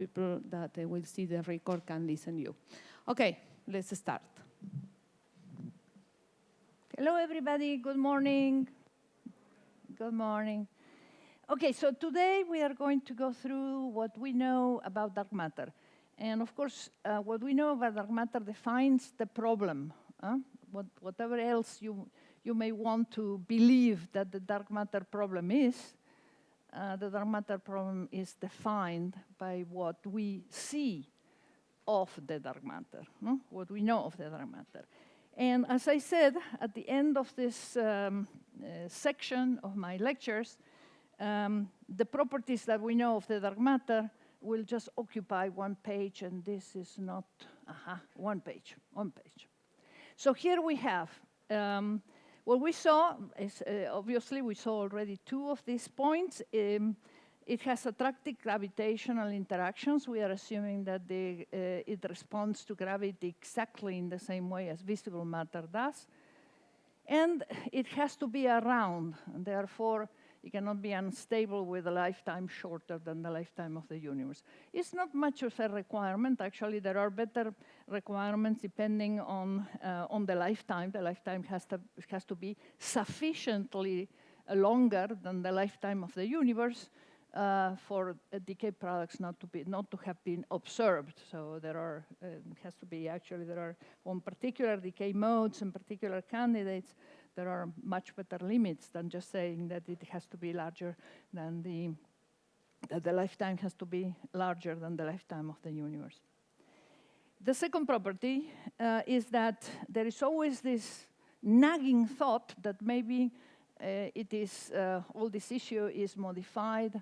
people that will see the record can listen you. Okay, let's start. Hello, everybody. Good morning. Good morning. Okay, so today we are going to go through what we know about dark matter. And of course, what we know about dark matter defines the problem. Whatever else you may want to believe that the dark matter problem is, the dark matter problem is defined by what we see of the dark matter, what we know of the dark matter. And as I said, at the end of this section of my lectures, the properties that we know of the dark matter will just occupy one page, and this is not, one page. So here we have, what we saw is, obviously we saw already two of these points. It has attractive gravitational interactions. We are assuming that it responds to gravity exactly in the same way as visible matter does. And it has to be around, and therefore it cannot be unstable with a lifetime shorter than the lifetime of the universe. It's not much of a requirement. Actually, there are better requirements depending on the lifetime. The lifetime has to be sufficiently longer than the lifetime of the universe for decay products not to have been observed. So there are, has to be actually, there are on particular decay modes and particular candidates, there are much better limits than just saying that it has to be larger than that the lifetime has to be larger than the lifetime of the universe. The second property is that there is always this nagging thought that maybe it is, all this issue is modified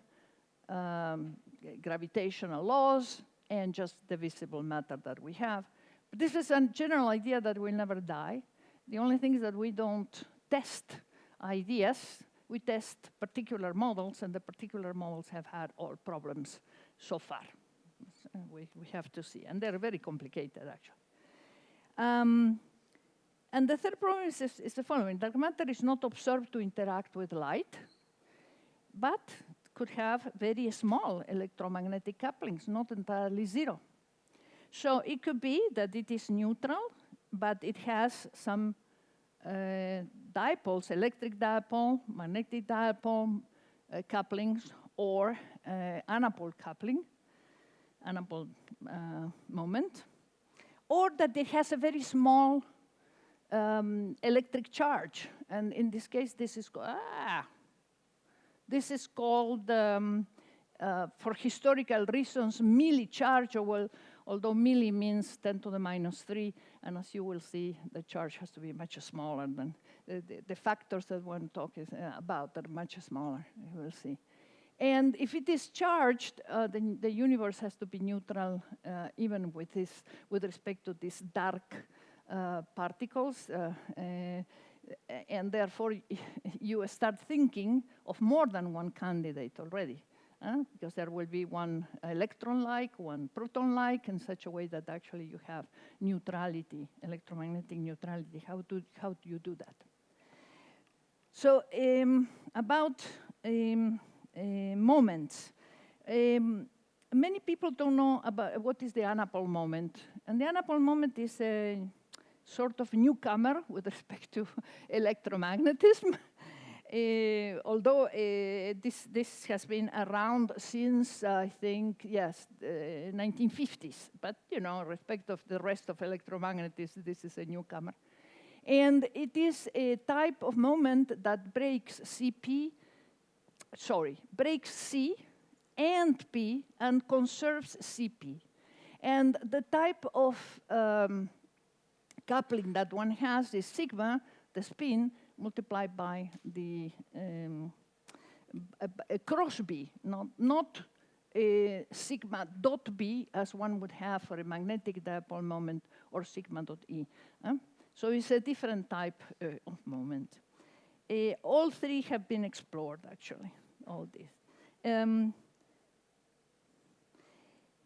gravitational laws and just the visible matter that we have. But this is a general idea that will never die. The only thing is that we don't test ideas. We test particular models, and the particular models have had all problems so far. So we have to see, and they're very complicated, actually. And the third problem is the following. Dark matter is not observed to interact with light, but could have very small electromagnetic couplings, not entirely zero. So it could be that it is neutral, but it has some dipoles, electric dipole, magnetic dipole couplings, or anapole coupling, anapole moment, or that it has a very small electric charge. And in this case, this is called, for historical reasons, milli-charge, although milli means 10 to the minus 3, and as you will see, the charge has to be much smaller than the factors that one talks about are much smaller, you will see. And if it is charged, then the universe has to be neutral, even with respect to these dark particles, and therefore you start thinking of more than one candidate already. Because there will be one electron-like, one proton-like, in such a way that actually you have neutrality, electromagnetic neutrality. How do you do that? So about moments. Many people don't know about what is the anapole moment. And the anapole moment is a sort of newcomer with respect to electromagnetism. Although this has been around since, I think, yes, 1950s. But, you know, respect of the rest of electromagnetism, this is a newcomer. And it is a type of moment that breaks C and P and conserves CP. And the type of coupling that one has is sigma, the spin, multiplied by the cross B, not a sigma dot B as one would have for a magnetic dipole moment or sigma dot E. So it's a different type of moment. All three have been explored, actually, all these.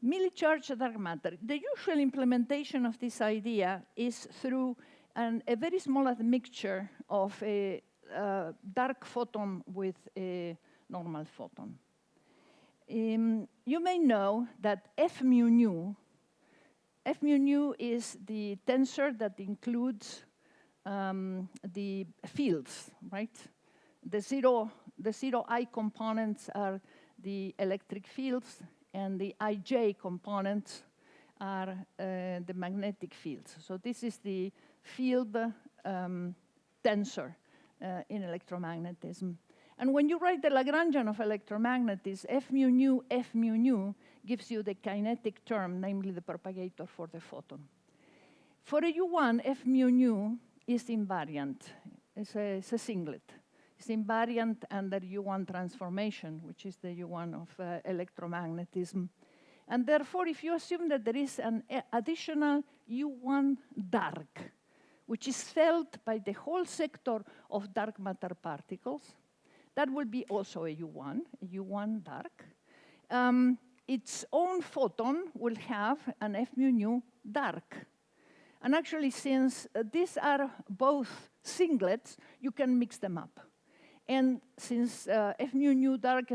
Milli-charge dark matter. The usual implementation of this idea is through a very small admixture of a dark photon with a normal photon. you may know that F mu nu is the tensor that includes the fields, right? The zero I components are the electric fields, and the ij components are the magnetic fields. So this is the field tensor in electromagnetism. And when you write the Lagrangian of electromagnetism, F mu nu gives you the kinetic term, namely the propagator for the photon. For a U1, F mu nu is invariant. It's a singlet. It's invariant under U1 transformation, which is the U1 of electromagnetism. And therefore, if you assume that there is an additional U1 dark, which is felt by the whole sector of dark matter particles, that will be also a U1 dark. Its own photon will have an F mu nu dark. And actually, since these are both singlets, you can mix them up. And since F mu nu dark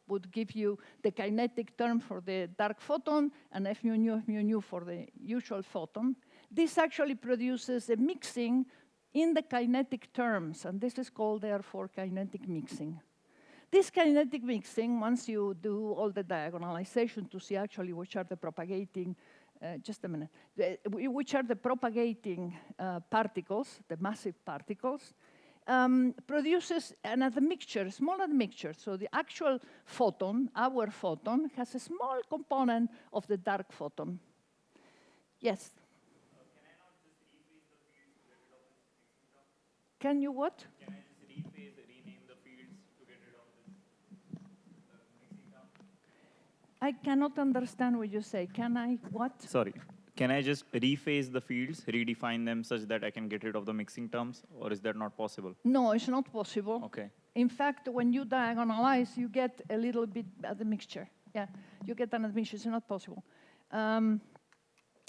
would give you the kinetic term for the dark photon, and F mu nu for the usual photon, this actually produces a mixing in the kinetic terms, and this is called, therefore, kinetic mixing. This kinetic mixing, once you do all the diagonalization to see actually which are the propagating, just a minute, which are the propagating particles, the massive particles, produces another mixture, small admixture. So the actual photon, our photon, has a small component of the dark photon. Yes? Can I not just rephase the fields to get rid of this mixing term? Can you what? Can I just rename the fields to get rid of this mixing term? I cannot understand what you say. Can I what? Sorry. Can I just rephase the fields, redefine them such that I can get rid of the mixing terms, or is that not possible? No, it's not possible. Okay. In fact, when you diagonalize, you get a little bit of the mixture. Yeah, you get an admixture. It's not possible.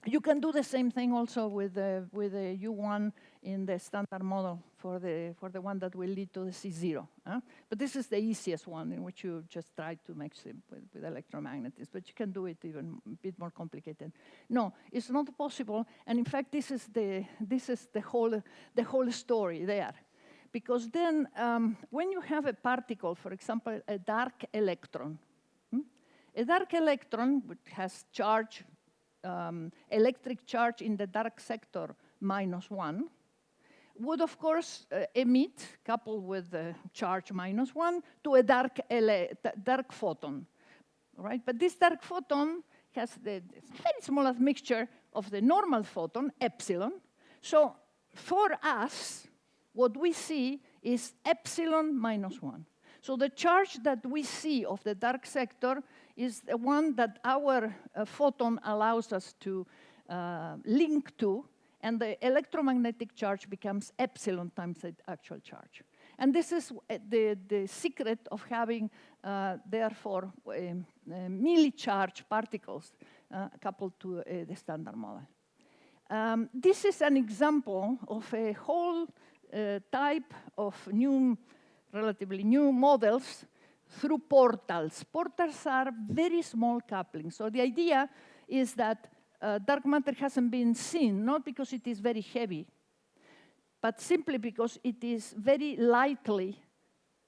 You can do the same thing also with the U1 in the standard model for the one that will lead to the C0. But this is the easiest one in which you just try to mix it with electromagnetism. But you can do it even a bit more complicated. No, it's not possible. And in fact, this is the whole story there. Because then when you have a particle, for example, a dark electron, a dark electron which has charge, electric charge in the dark sector -1, would of course emit, coupled with the charge -1, to a dark photon, right? But this dark photon has the very small admixture of the normal photon, epsilon. So for us, what we see is epsilon -1. So the charge that we see of the dark sector is the one that our photon allows us to link to, and the electromagnetic charge becomes epsilon times the actual charge. And this is the secret of having, therefore, milli-charged particles coupled to the standard model. This is an example of a whole type of relatively new models through portals. Portals are very small couplings. So the idea is that dark matter hasn't been seen, not because it is very heavy, but simply because it is very lightly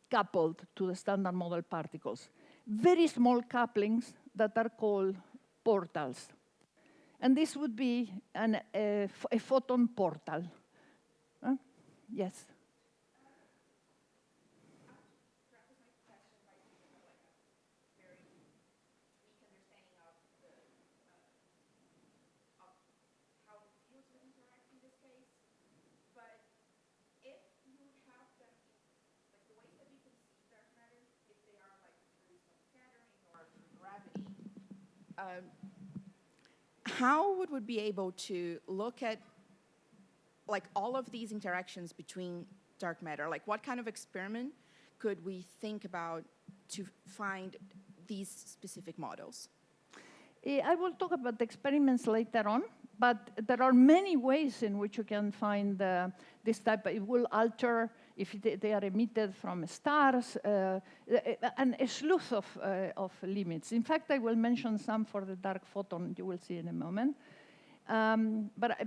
coupled to the standard model particles. Very small couplings that are called portals. And this would be a photon portal. Yes? How would we be able to look at like all of these interactions between dark matter? Like what kind of experiment could we think about to find these specific models? I will talk about the experiments later on, but there are many ways in which you can find this type. It will alter if they are emitted from stars, and a slew of limits. In fact, I will mention some for the dark photon, you will see in a moment. But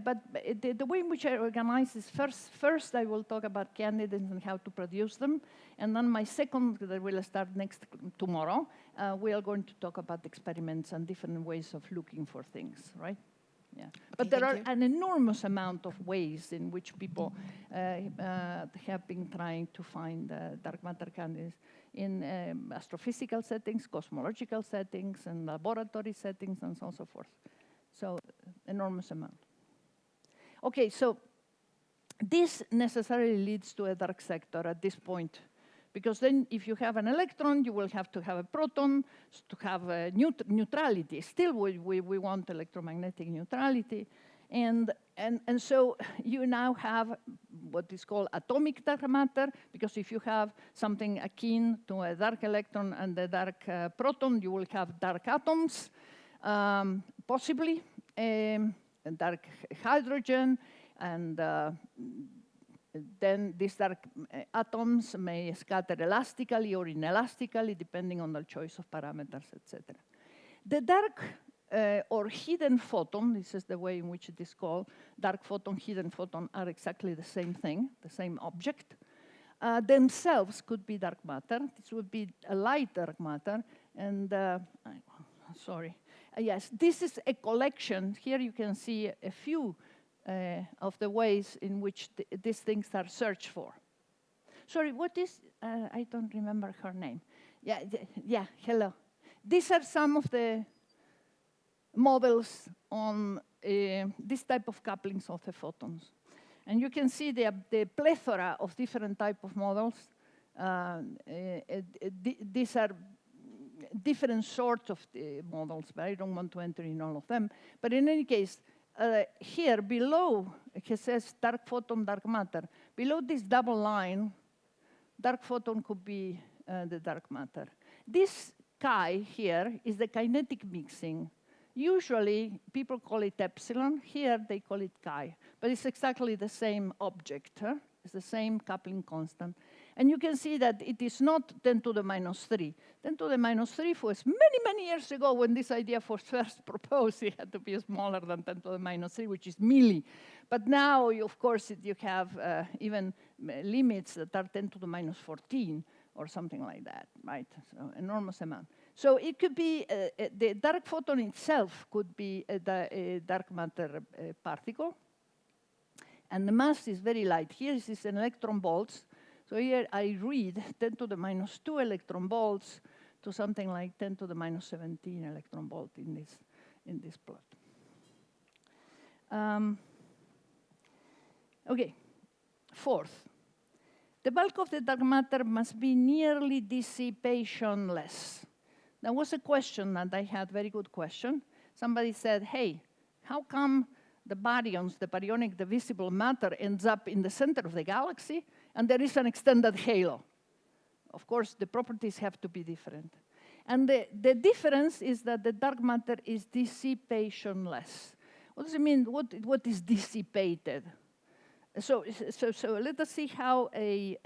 the way in which I organize is first I will talk about candidates and how to produce them, and then my second, that will start tomorrow, we are going to talk about experiments and different ways of looking for things, right? Yeah. But there are an enormous amount of ways in which people have been trying to find dark matter candidates in astrophysical settings, cosmological settings, and laboratory settings, and so on and so forth. So, enormous amount. Okay, so this necessarily leads to a dark sector at this point, because then if you have an electron, you will have to have a proton to have neutrality. Still, we want electromagnetic neutrality. And so you now have what is called atomic dark matter, because if you have something akin to a dark electron and a dark proton, you will have dark atoms. Possibly dark hydrogen, and then these dark atoms may scatter elastically or inelastically, depending on the choice of parameters, etc. The dark or hidden photon, this is the way in which it is called, dark photon, hidden photon are exactly the same thing, the same object. Themselves could be dark matter. This would be a light dark matter, and sorry. Yes, this is a collection. Here you can see a few of the ways in which these things are searched for. Sorry, what is, I don't remember her name. Yeah, hello. These are some of the models on this type of couplings of the photons. And you can see the plethora of different type of models. These are different sorts of models, but I don't want to enter in all of them. But in any case, here below, it says dark photon, dark matter. Below this double line, dark photon could be the dark matter. This chi here is the kinetic mixing. Usually, people call it epsilon. Here, they call it chi. But it's exactly the same object. Huh? It's the same coupling constant. And you can see that it is not 10 to the minus 3. 10 to the minus 3 was many, many years ago when this idea was first proposed. It had to be smaller than 10 to the minus 3, which is milli. But now, of course, you have even limits that are 10 to the minus 14 or something like that, right? So enormous amount. So it could be, the dark photon itself could be a dark matter particle. And the mass is very light. Here is an electron volts. So here I read 10 to the minus 2 electron volts to something like 10 to the minus 17 electron volt in this plot. Okay, fourth. The bulk of the dark matter must be nearly dissipationless. That was a question that I had, very good question. Somebody said, hey, how come the baryons, the baryonic, the visible matter ends up in the center of the galaxy, and there is an extended halo? Of course, the properties have to be different. And the difference is that the dark matter is dissipationless. What does it mean? What is dissipated? So let us see how a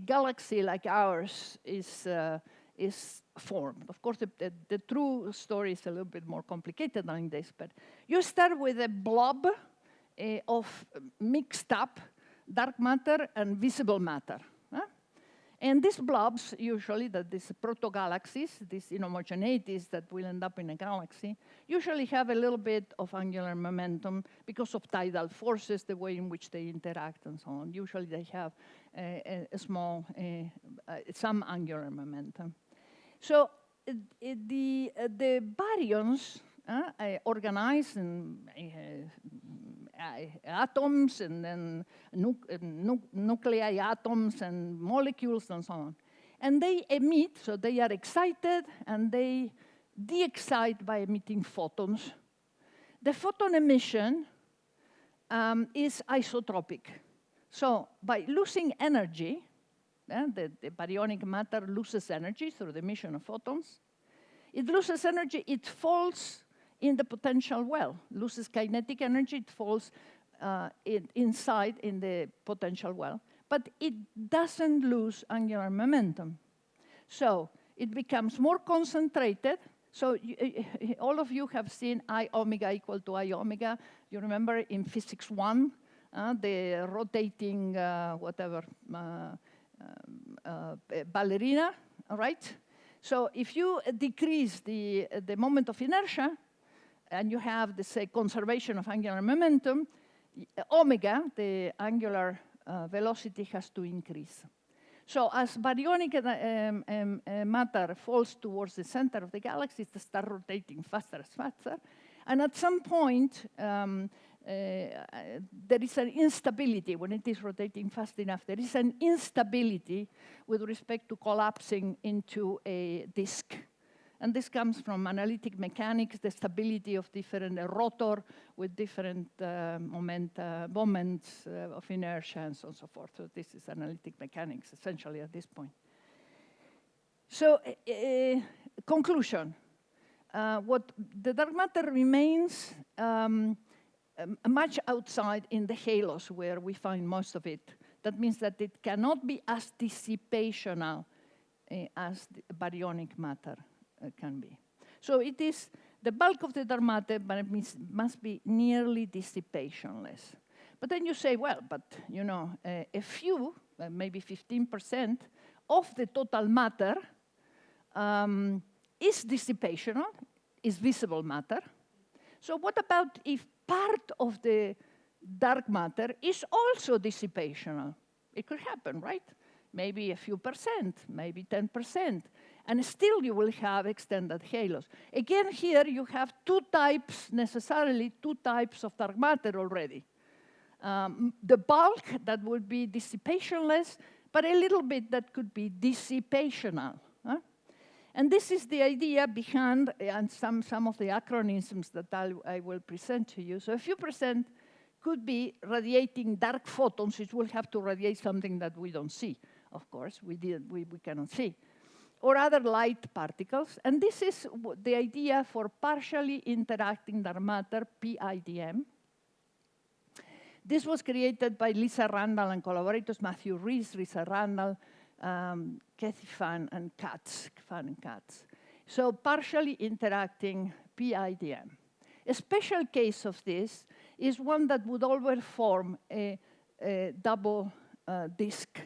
galaxy like ours is formed. Of course, the true story is a little bit more complicated than this, but you start with a blob of mixed up dark matter and visible matter. Huh? And these blobs, usually, these proto-galaxies, these inhomogeneities that will end up in a galaxy, usually have a little bit of angular momentum because of tidal forces, the way in which they interact and so on. Usually they have a small, some angular momentum. So the baryons organize in atoms and then nuclei atoms and molecules and so on. And they emit, so they are excited and they de-excite by emitting photons. The photon emission is isotropic. So by losing energy, the baryonic matter loses energy through the emission of photons. It loses energy, it falls in the potential well, loses kinetic energy, it falls inside in the potential well. but it doesn't lose angular momentum. So it becomes more concentrated. So all of you have seen I omega equal to I omega. You remember in physics 1, the rotating ballerina, all right? So if you decrease the moment of inertia, and you have the say, conservation of angular momentum, omega, the angular velocity, has to increase. So as baryonic matter falls towards the center of the galaxy, it starts rotating faster and faster. And at some point, there is an instability when it is rotating fast enough. There is an instability with respect to collapsing into a disk. And this comes from analytic mechanics, the stability of different rotor with different moments of inertia and so on and so forth. So this is analytic mechanics, essentially, at this point. So conclusion. What the dark matter remains much outside in the halos where we find most of it. That means that it cannot be as dissipational as the baryonic matter can be. So it is the bulk of the dark matter, but it must be nearly dissipationless. But then you say, well, but you know, a few, maybe 15% of the total matter is dissipational, is visible matter. So what about if part of the dark matter is also dissipational? It could happen, right? Maybe a few percent, maybe 10%. And still you will have extended halos. Again, here you have necessarily two types of dark matter already. The bulk that would be dissipationless, but a little bit that could be dissipational. And this is the idea behind and some of the acronyms that I will present to you. So a few percent could be radiating dark photons. It will have to radiate something that we don't see, of course. We cannot see. Or other light particles. And this is the idea for partially interacting dark matter, PIDM. This was created by Lisa Randall and collaborators, Matthew Rees, Lisa Randall, Kathy Fan and Katz. So partially interacting PIDM. A special case of this is one that would always form a double disk.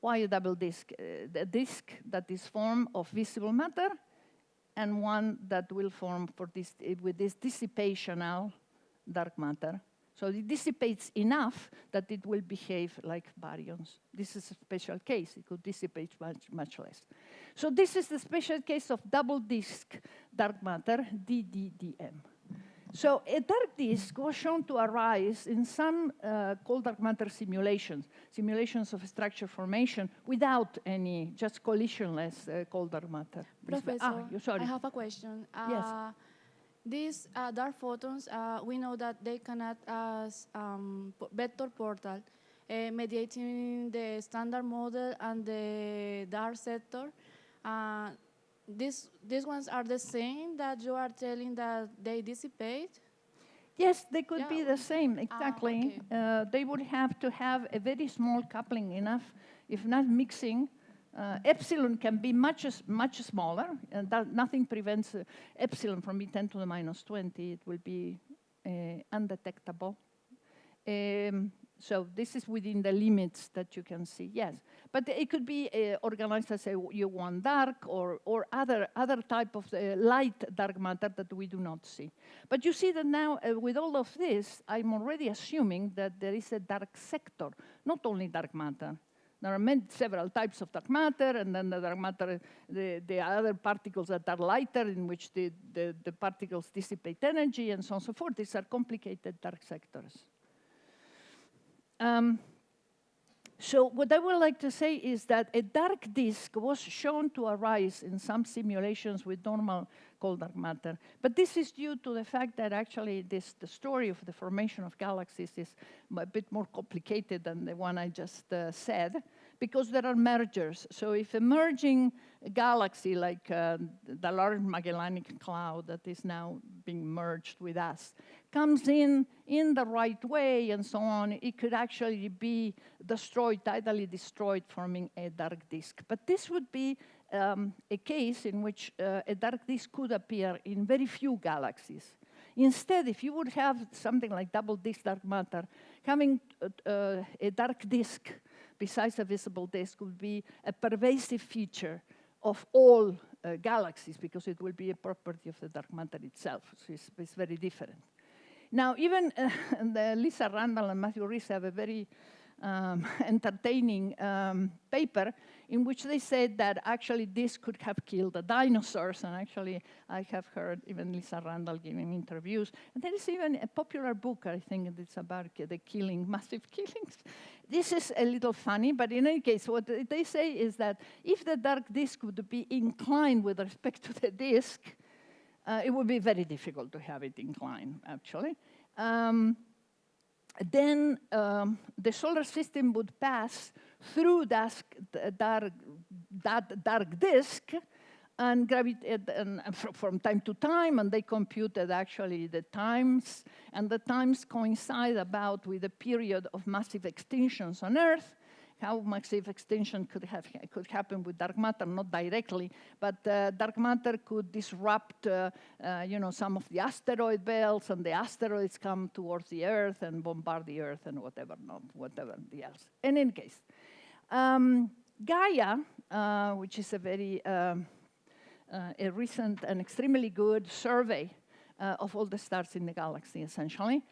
Why a double disk? The disk that is formed of visible matter and one that will form with this dissipational dark matter. So it dissipates enough that it will behave like baryons. This is a special case. It could dissipate much less. So this is the special case of double disk dark matter, DDDM. So a dark disk was shown to arise in some cold dark matter simulations of structure formation without any, just collisionless cold dark matter. Professor, sorry. I have a question. Yes. These dark photons, we know that they can act as vector portal, mediating the standard model and the dark sector. These ones are the same that you are telling that they dissipate? Yes, they could be the same, exactly. Okay. They would have to have a very small coupling enough, if not mixing. Epsilon can be much smaller, and nothing prevents epsilon from being 10 to the minus 20. It will be undetectable. So this is within the limits that you can see, yes. But it could be organized as a U1 dark or other type of light dark matter that we do not see. But you see that now, with all of this, I'm already assuming that there is a dark sector, not only dark matter. There are several types of dark matter, and then the dark matter, the other particles that are lighter, in which the particles dissipate energy, and so on and so forth. These are complicated dark sectors. So what I would like to say is that a dark disk was shown to arise in some simulations with normal cold dark matter. But this is due to the fact that actually the story of the formation of galaxies is a bit more complicated than the one I just said, because there are mergers. So if a merging galaxy like the Large Magellanic Cloud that is now being merged with us comes in the right way and so on, it could actually be destroyed, tidally destroyed, forming a dark disk. But this would be a case in which a dark disk could appear in very few galaxies. Instead, if you would have something like double disk dark matter, having a dark disk besides a visible disk would be a pervasive feature of all galaxies, because it will be a property of the dark matter itself. So it's very different. Now, even Lisa Randall and Matthew Rees have a very entertaining paper in which they said that actually this could have killed the dinosaurs. And actually, I have heard even Lisa Randall giving interviews. And there is even a popular book, I think, that's about the killing, massive killings. This is a little funny, but in any case, what they say is that if the dark disk would be inclined with respect to the disk, it would be very difficult to have it inclined, actually. Then the solar system would pass through that dark disk and gravitate from time to time, and they computed actually the times, and the times coincide about with the period of massive extinctions on Earth. How massive extinction could happen with dark matter, not directly, but dark matter could disrupt, some of the asteroid belts, and the asteroids come towards the Earth and bombard the Earth and whatever else. In any case, Gaia, which is a very a recent and extremely good survey of all the stars in the galaxy, essentially,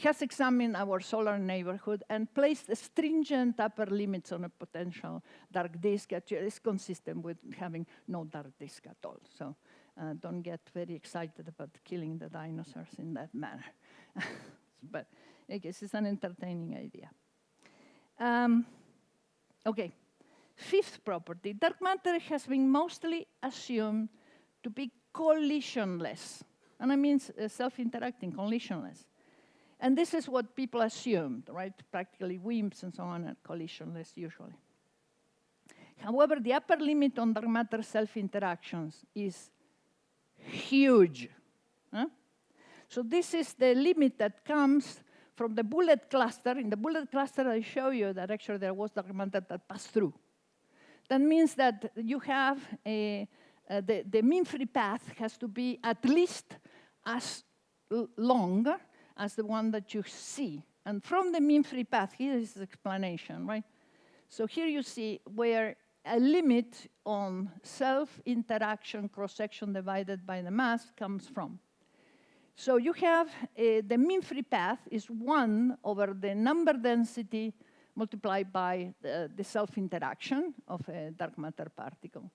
has examined our solar neighborhood and placed stringent upper limits on a potential dark disk. Actually, it's consistent with having no dark disk at all. So don't get very excited about killing the dinosaurs in that manner. But I guess it's an entertaining idea. Okay, fifth property. Dark matter has been mostly assumed to be collisionless. And I mean self-interacting, collisionless. And this is what people assumed, right? Practically WIMPs and so on are collisionless usually. However, the upper limit on dark matter self-interactions is huge. So this is the limit that comes from the bullet cluster. In the bullet cluster, I show you that actually there was dark matter that passed through. That means that you have the mean-free path has to be at least as long as the one that you see. And from the mean-free path, here is the explanation, right? So here you see where a limit on self-interaction cross-section divided by the mass comes from. So you have the mean-free path is 1 over the number density multiplied by the self-interaction of a dark matter particle.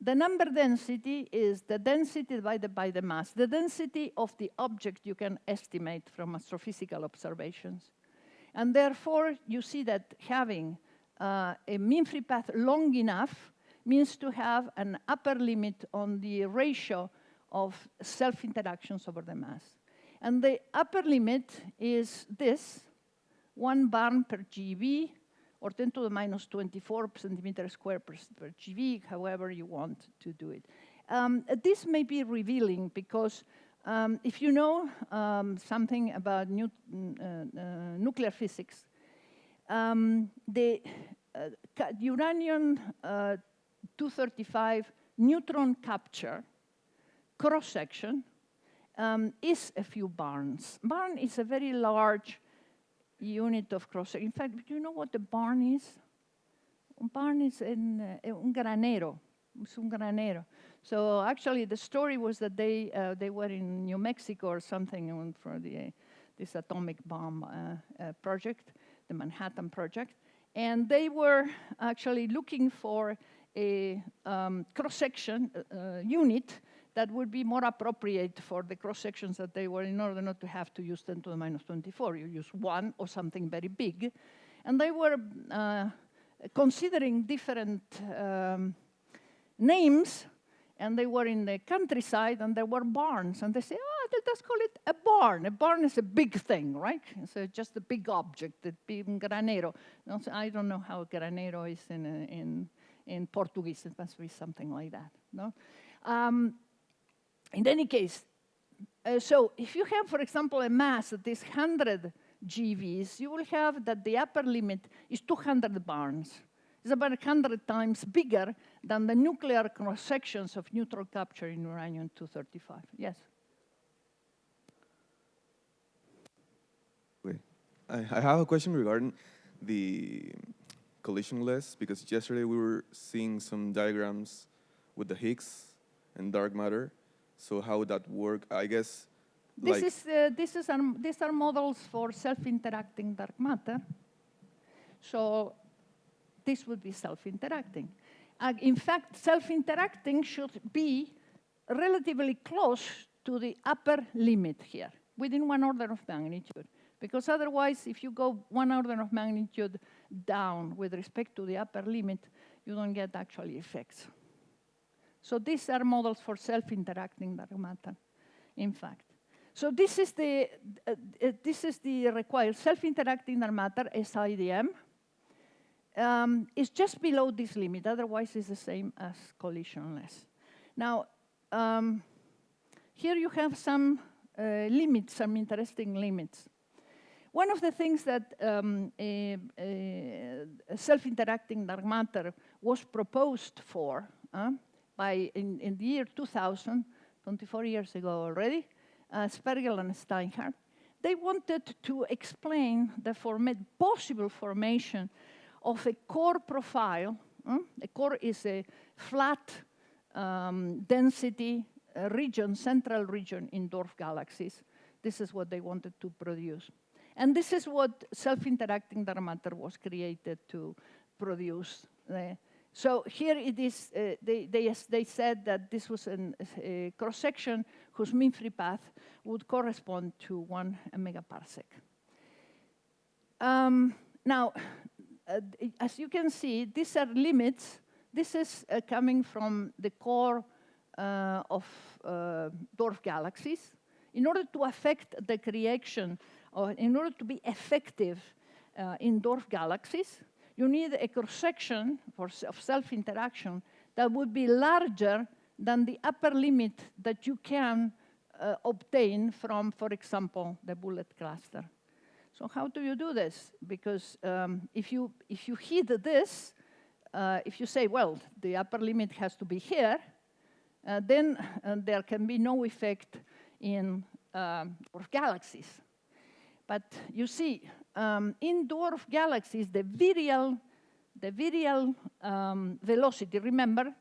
The number density is the density divided by the mass, the density of the object you can estimate from astrophysical observations. And therefore, you see that having a mean-free path long enough means to have an upper limit on the ratio of self-interactions over the mass. And the upper limit is this, 1 barn per GeV, or 10 to the minus 24 centimeters squared per GeV, however you want to do it. This may be revealing because if you know something about nuclear physics, the uranium-235 neutron capture cross-section is a few barns. Barn is a very large unit of cross-section. In fact, do you know what the barn is? A barn is un granero. It's un granero. So actually, the story was that they were in New Mexico or something for this atomic bomb project, the Manhattan Project, and they were actually looking for a cross-section unit that would be more appropriate for the cross-sections that they were, in order not to have to use 10 to the minus 24. You use 1 or something very big. And they were considering different names, and they were in the countryside, and there were barns. And they say, oh, let's call it a barn. A barn is a big thing, right? So just a big object, a big granero. I don't know how a granero is in in Portuguese. It must be something like that. No? In any case, so if you have, for example, a mass that is 100 GeVs, you will have that the upper limit is 200 barns. It's about 100 times bigger than the nuclear cross-sections of neutral capture in uranium-235. Yes? Wait, I have a question regarding the collision list, because yesterday we were seeing some diagrams with the Higgs and dark matter. So how would that work? I guess These are models for self-interacting dark matter. So this would be self-interacting. In fact, self-interacting should be relatively close to the upper limit here, within 1 order of magnitude. Because otherwise, if you go 1 order of magnitude down with respect to the upper limit, you don't get actually effects. So these are models for self-interacting dark matter, in fact. So this is the required self-interacting dark matter, SIDM. It's just below this limit, otherwise it's the same as collisionless. Now, here you have some limits, some interesting limits. One of the things that self-interacting dark matter was proposed for in the year 2000, 24 years ago already, Spergel and Steinhardt, they wanted to explain the possible formation of a core profile. A core is a flat density region, central region in dwarf galaxies. This is what they wanted to produce. And this is what self-interacting dark matter was created to produce. So here it is, they said that this was a cross-section whose mean free path would correspond to 1 megaparsec. Now, as you can see, these are limits. This is coming from the core of dwarf galaxies. In order to affect the creation, or in order to be effective in dwarf galaxies, you need a cross-section of self-interaction that would be larger than the upper limit that you can obtain from, for example, the bullet cluster. So how do you do this? Because if you hit this, if you say, well, the upper limit has to be here, then there can be no effect in dwarf galaxies. But you see, in dwarf galaxies, the virial velocity, remember,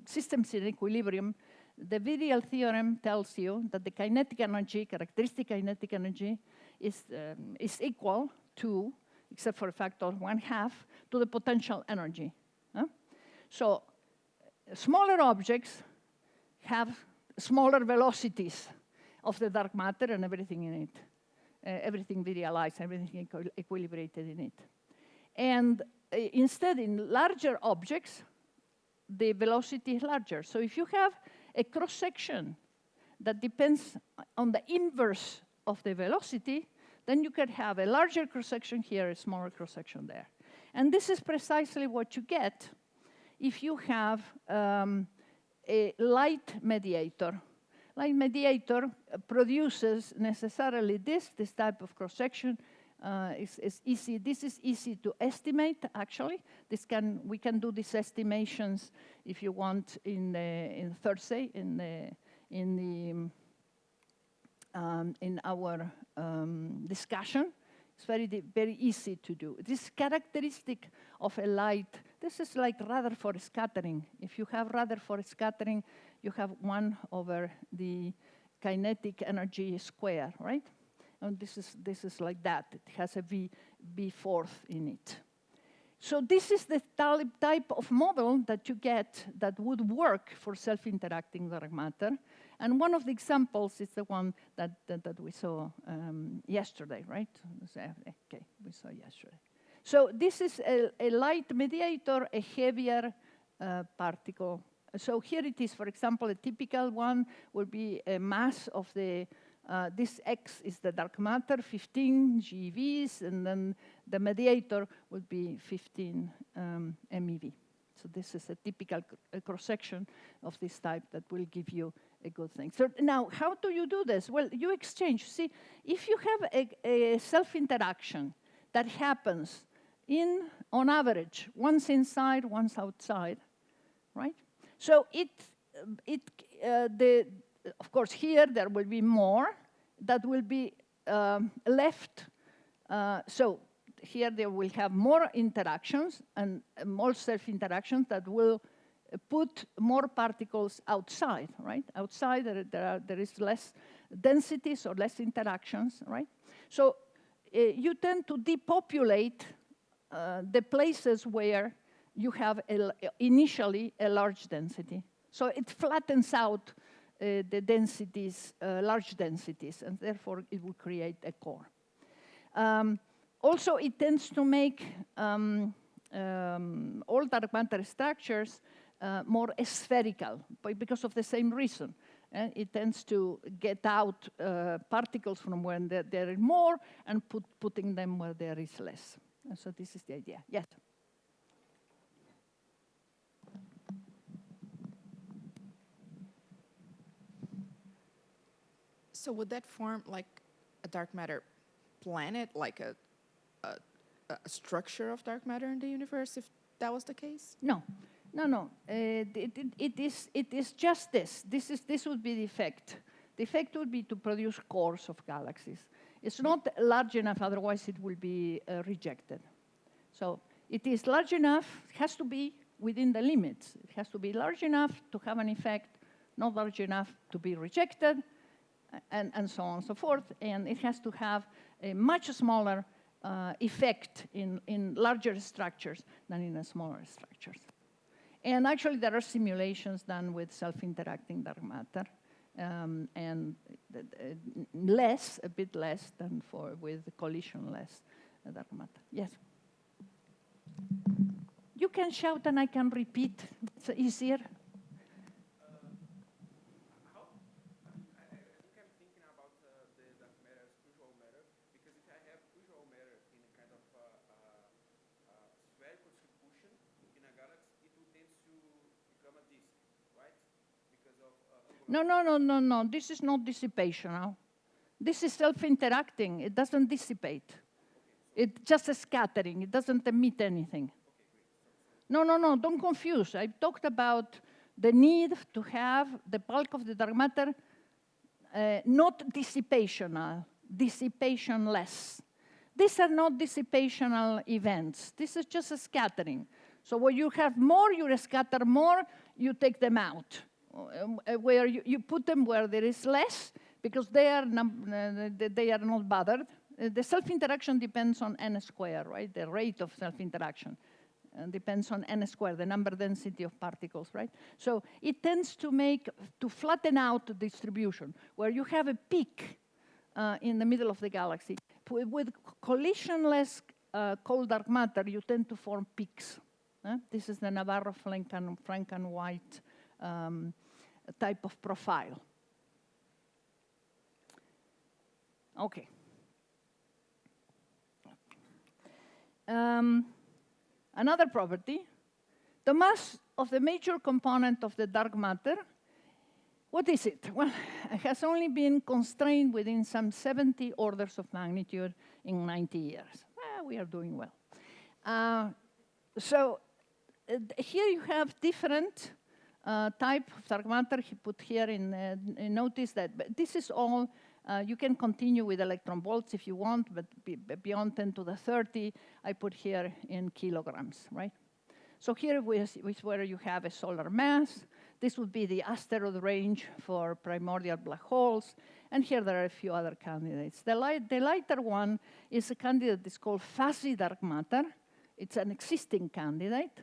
systems in equilibrium, the virial theorem tells you that the kinetic energy, characteristic kinetic energy, is equal to, except for a factor of 1/2, to the potential energy. So smaller objects have smaller velocities of the dark matter and everything in it. Everything virialized, everything equilibrated in it. And instead, in larger objects, the velocity is larger. So if you have a cross-section that depends on the inverse of the velocity, then you could have a larger cross-section here, a smaller cross-section there. And this is precisely what you get if you have a light mediator. Light mediator produces necessarily this type of cross-section. Is easy. This is easy to estimate, actually. We can do these estimations, if you want, in Thursday, in our discussion. It's very easy to do. This characteristic of a light, this is like Rutherford scattering. If you have Rutherford scattering, you have 1 over the kinetic energy square, right? And this is like that. It has a V4 in it. So this is the type of model that you get that would work for self-interacting dark matter. And one of the examples is the one that we saw yesterday, right? Okay, we saw yesterday. So this is a light mediator, a heavier particle. So here it is, for example, a typical one would be a mass of the This X is the dark matter, 15 GeVs, and then the mediator would be 15 MeV. So this is a typical cross-section of this type that will give you a good thing. So now, how do you do this? Well, you exchange. See, if you have a self-interaction that happens on average, once inside, once outside, right? So of course, here there will be more that will be left. So here they will have more interactions and more self-interactions that will put more particles outside, right? Outside there is less densities or less interactions, right? So you tend to depopulate the places where you have initially a large density. So it flattens out the densities, large densities, and therefore it will create a core. Also, it tends to make all dark matter structures more spherical because of the same reason. It tends to get out particles from where there is more and putting them where there is less. And so this is the idea. Yes? So would that form like a dark matter planet, like a structure of dark matter in the universe, if that was the case? No. It is just this. This would be the effect. The effect would be to produce cores of galaxies. It's not large enough, otherwise it will be rejected. So it is large enough, it has to be within the limits. It has to be large enough to have an effect, not large enough to be rejected, and so on and so forth. And it has to have a much smaller effect in larger structures than in smaller structures. And actually, there are simulations done with self-interacting dark matter, and a bit less than with collision-less dark matter. Yes? You can shout and I can repeat. It's easier. No. This is not dissipational. This is self-interacting. It doesn't dissipate. It's just a scattering. It doesn't emit anything. No. Don't confuse. I talked about the need to have the bulk of the dark matter not dissipational, dissipationless. These are not dissipational events. This is just a scattering. So when you have more, you scatter more, you take them out. Where you put them where there is less, because they are not bothered. The self-interaction depends on n squared, right? The rate of self-interaction depends on n squared, the number density of particles, right? So it tends to flatten out the distribution, where you have a peak in the middle of the galaxy. With collisionless cold dark matter, you tend to form peaks. This is the Navarro-Franken-White type of profile. Okay. Another property, the mass of the major component of the dark matter, what is it? Well, it has only been constrained within some 70 orders of magnitude in 90 years. We are doing well. So here you have different type of dark matter. He put here in notice that this is all, you can continue with electron volts if you want, but beyond 10 to the 30, I put here in kilograms, right? So here is where you have a solar mass. This would be the asteroid range for primordial black holes. And here there are a few other candidates. The lighter one is a candidate that's called fuzzy dark matter. It's an existing candidate.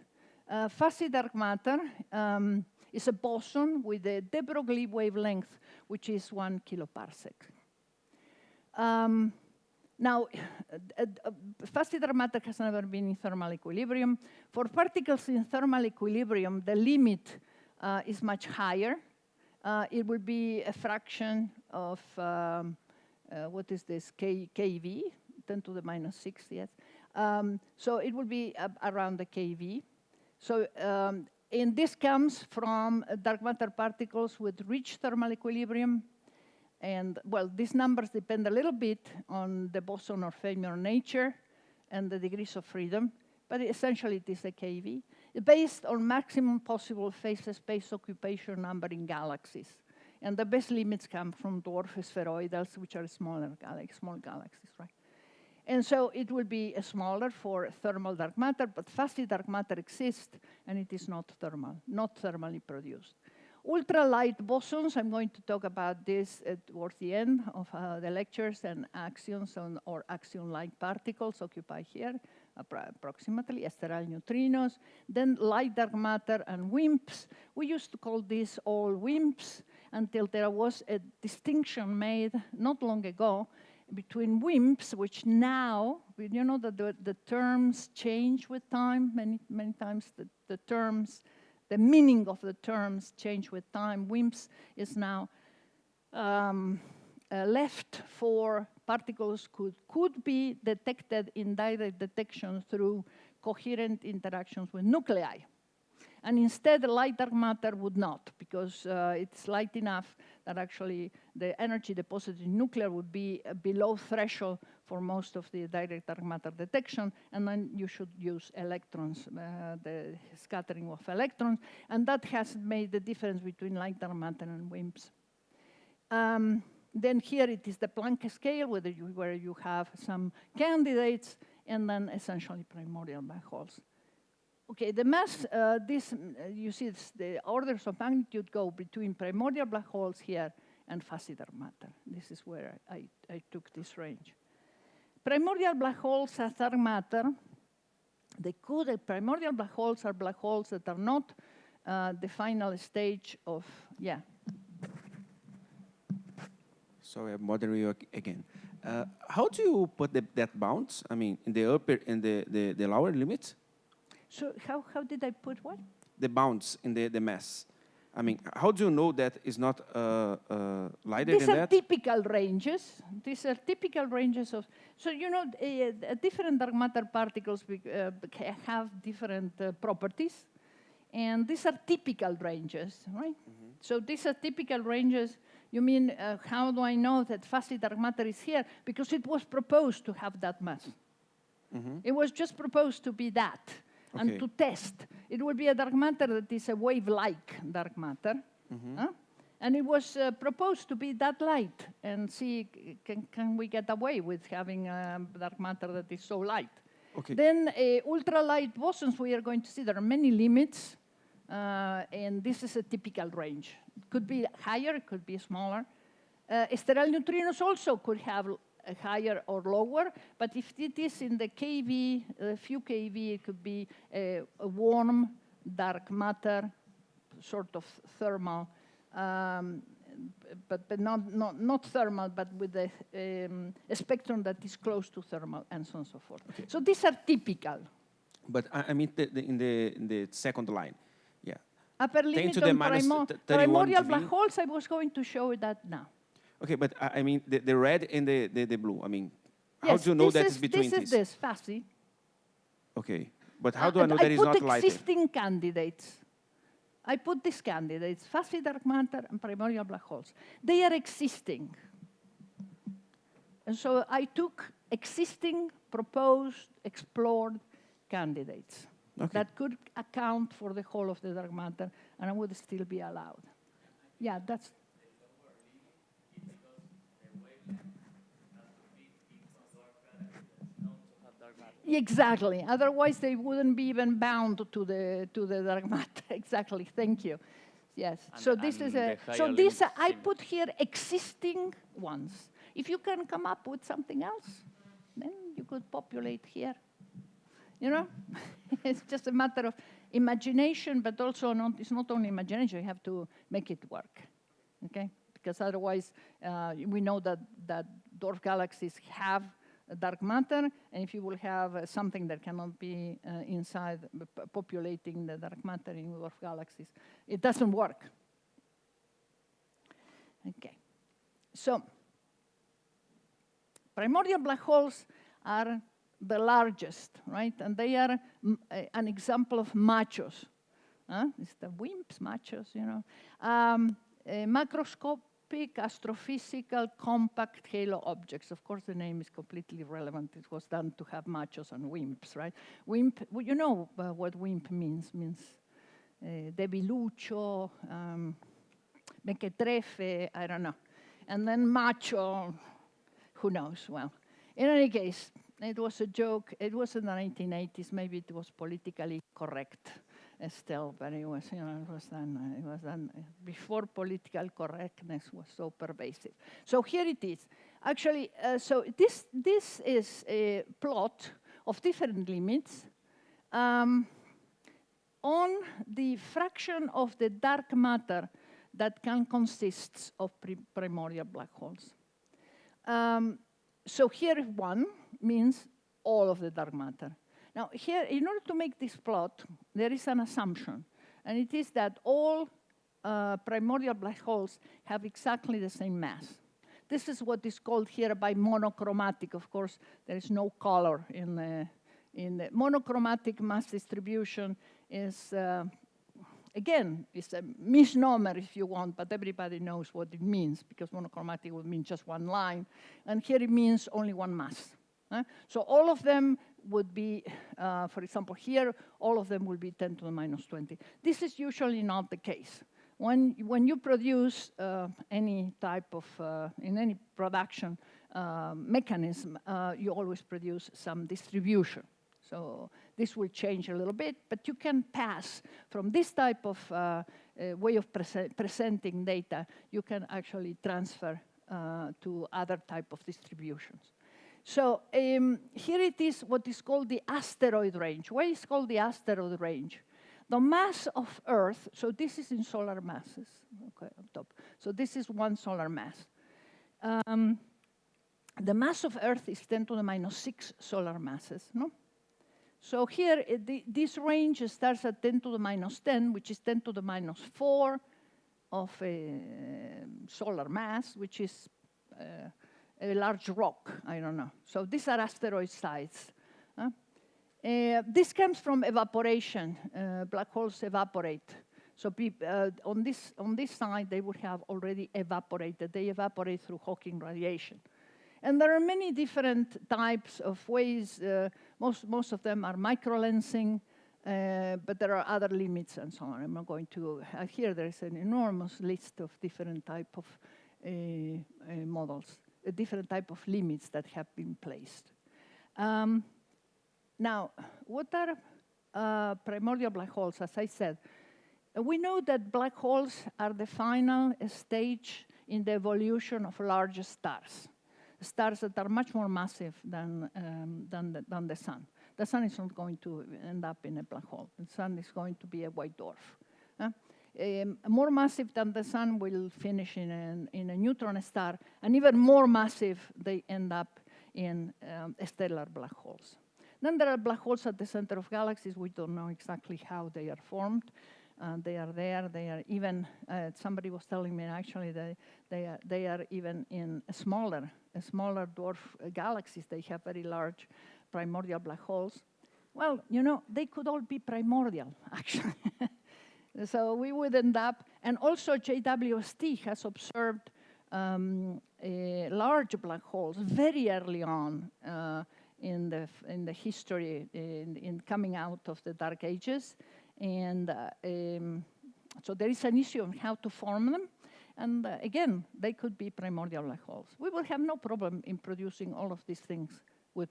Fuzzy dark matter is a boson with a de Broglie wavelength, which is 1 kiloparsec. Now, fuzzy dark matter has never been in thermal equilibrium. For particles in thermal equilibrium, the limit is much higher. it will be a fraction of, what is this, kV, 10 to the minus 6, yes. So it will be around the kV. So, and this comes from dark matter particles with rich thermal equilibrium. And, well, these numbers depend a little bit on the boson or fermion nature and the degrees of freedom, but essentially it is a kV, based on maximum possible phase space occupation number in galaxies. And the best limits come from dwarf spheroidals, which are small galaxies, right? And so it will be smaller for thermal dark matter, but fuzzy dark matter exists, and it is not thermally produced. Ultralight bosons, I'm going to talk about this towards the end of the lectures, and axions or axion-like particles occupy here, approximately, sterile neutrinos. Then light dark matter and WIMPs. We used to call these all WIMPs until there was a distinction made not long ago between WIMPs, which now, you know that the terms change with time. Many times the terms, the meaning of the terms change with time. WIMPs is now left for particles could be detected in direct detection through coherent interactions with nuclei. And instead, light dark matter would not, because it's light enough that actually the energy deposited in nuclear would be below threshold for most of the direct dark matter detection, and then you should use electrons, the scattering of electrons, and that has made the difference between light dark matter and WIMPs. Then here it is the Planck scale, where you have some candidates, and then essentially primordial black holes. Okay, the mass, you see the orders of magnitude go between primordial black holes here and fuzzy dark matter. This is where I took this range. Primordial black holes as dark matter, primordial black holes are black holes that are not the final stage of, yeah. Sorry, I'm bothering you again. How do you put that bounds? I mean, in the upper and the lower limit? So how did I put what? The bounds in the mass. I mean, how do you know that is not lighter than that? These are typical ranges. These are typical ranges of, so you know, different dark matter particles have different properties. And these are typical ranges, right? Mm-hmm. So these are typical ranges. You mean, how do I know that fuzzy dark matter is here? Because it was proposed to have that mass. Mm-hmm. It was just proposed to be that. Okay. And to test. It will be a dark matter that is a wave-like dark matter. Mm-hmm. And it was proposed to be that light and see, can we get away with having a dark matter that is so light? Okay. Then ultralight bosons, we are going to see there are many limits, and this is a typical range. It could be higher, it could be smaller. Sterile neutrinos also could have higher or lower, but if it is in the kV, a few kV, it could be a warm dark matter, sort of thermal, but not thermal, but with a spectrum that is close to thermal, and so on and so forth. Okay. So these are typical. But I mean, in the second line, yeah. Upper limit on primordial black holes, I was going to show that now. Okay, but I mean, the red and the blue, I mean, yes, how do you know that is between these? This is this, fuzzy. Okay, but how do I know that it's not lighter? I put existing candidates. I put these candidates, fuzzy dark matter and primordial black holes. They are existing. And so I took existing, proposed, explored candidates that could account for the whole of the dark matter, and I would still be allowed. Yeah, that's... Exactly. Otherwise, they wouldn't be even bound to the dark matter. Exactly. Thank you. Yes. And so this is a. So this I put here existing ones. If you can come up with something else, then you could populate here. You know, it's just a matter of imagination, but also it's not only imagination. You have to make it work. Okay. Because otherwise, we know that dwarf galaxies have dark matter, and if you will have something that cannot be inside populating the dark matter in dwarf galaxies, it doesn't work. Okay. So, primordial black holes are the largest, right? And they are an example of machos. It's the WIMPs, machos, you know. Macroscopic, astrophysical, compact halo objects. Of course, the name is completely irrelevant. It was done to have machos and WIMPs, right? WIMP, well, you know what WIMP means. Means debilucho, mequetrefe, I don't know. And then macho, who knows? Well, in any case, it was a joke. It was in the 1980s. Maybe it was politically correct still, but it was, you know, it was done before political correctness was so pervasive. So here it is. Actually, so this is a plot of different limits on the fraction of the dark matter that can consist of primordial black holes. So here 1 means all of the dark matter. Now here, in order to make this plot, there is an assumption, and it is that all primordial black holes have exactly the same mass. This is what is called here by monochromatic. Of course, there is no color in the monochromatic mass distribution is, again, it's a misnomer if you want, but everybody knows what it means, because monochromatic would mean just one line, and here it means only one mass. So all of them would be, for example, here, all of them will be 10 to the minus 20. This is usually not the case. When you produce any type of, in any production mechanism, you always produce some distribution. So this will change a little bit, but you can pass from this type of way of presenting data, you can actually transfer to other type of distributions. So here it is what is called the asteroid range. Why is it called the asteroid range? The mass of Earth, so this is in solar masses, okay, on top. So this is one solar mass. The mass of Earth is 10 to the minus 6 solar masses, no? So here, this range starts at 10 to the minus 10, which is 10 to the minus 4 of a solar mass, which is a large rock, I don't know. So these are asteroid sites. This comes from evaporation. Black holes evaporate. So on this side, they would have already evaporated. They evaporate through Hawking radiation. And there are many different types of ways. Most of them are microlensing, but there are other limits and so on. I'm not going to, here there is an enormous list of different type of models, different type of limits that have been placed. Now, what are primordial black holes? As I said, we know that black holes are the final stage in the evolution of large stars. Stars that are much more massive than the sun. The sun is not going to end up in a black hole. The sun is going to be a white dwarf. More massive than the sun will finish in a neutron star, and even more massive, they end up in stellar black holes. Then there are black holes at the center of galaxies. We don't know exactly how they are formed. They are there. They are even, somebody was telling me actually they are even in smaller dwarf galaxies. They have very large primordial black holes. Well, you know, they could all be primordial, actually. So we would end up, and also JWST has observed large black holes very early on in the history, in coming out of the Dark Ages. And so there is an issue on how to form them. And again, they could be primordial black holes. We will have no problem in producing all of these things with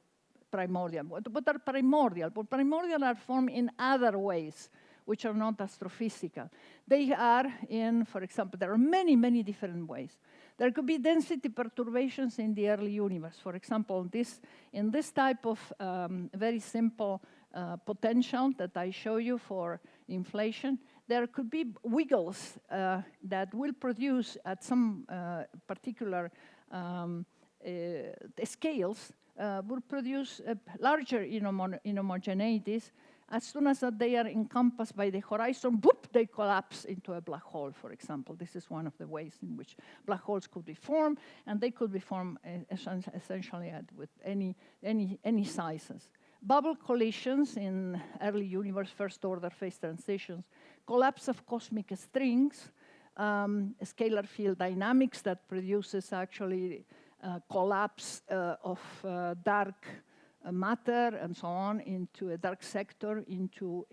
primordial. What are primordial? Well, primordial are formed in other ways, which are not astrophysical. They are in, for example, there are many, many different ways. There could be density perturbations in the early universe. For example, in this type of very simple potential that I show you for inflation, there could be wiggles that will produce at some particular scales, will produce larger inhomogeneities As soon as they are encompassed by the horizon, boop, they collapse into a black hole, for example. This is one of the ways in which black holes could be formed, and they could be formed essentially with any sizes. Bubble collisions in early universe, first-order phase transitions, collapse of cosmic strings, scalar field dynamics that produces actually collapse of dark matter and so on into a dark sector into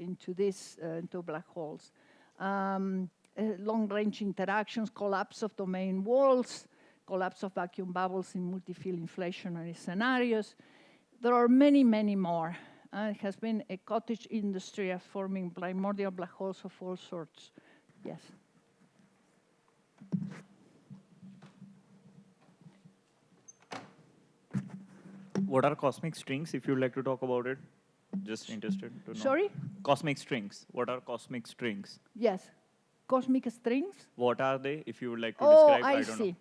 black holes. Long-range interactions, collapse of domain walls, collapse of vacuum bubbles in multi-field inflationary scenarios. There are many, many more. It has been a cottage industry of forming primordial black holes of all sorts. Yes. What are cosmic strings, if you'd like to talk about it? Just interested to know. Sorry? Cosmic strings. What are cosmic strings? Yes. Cosmic strings? What are they, if you would like to Oh, describe? I don't see.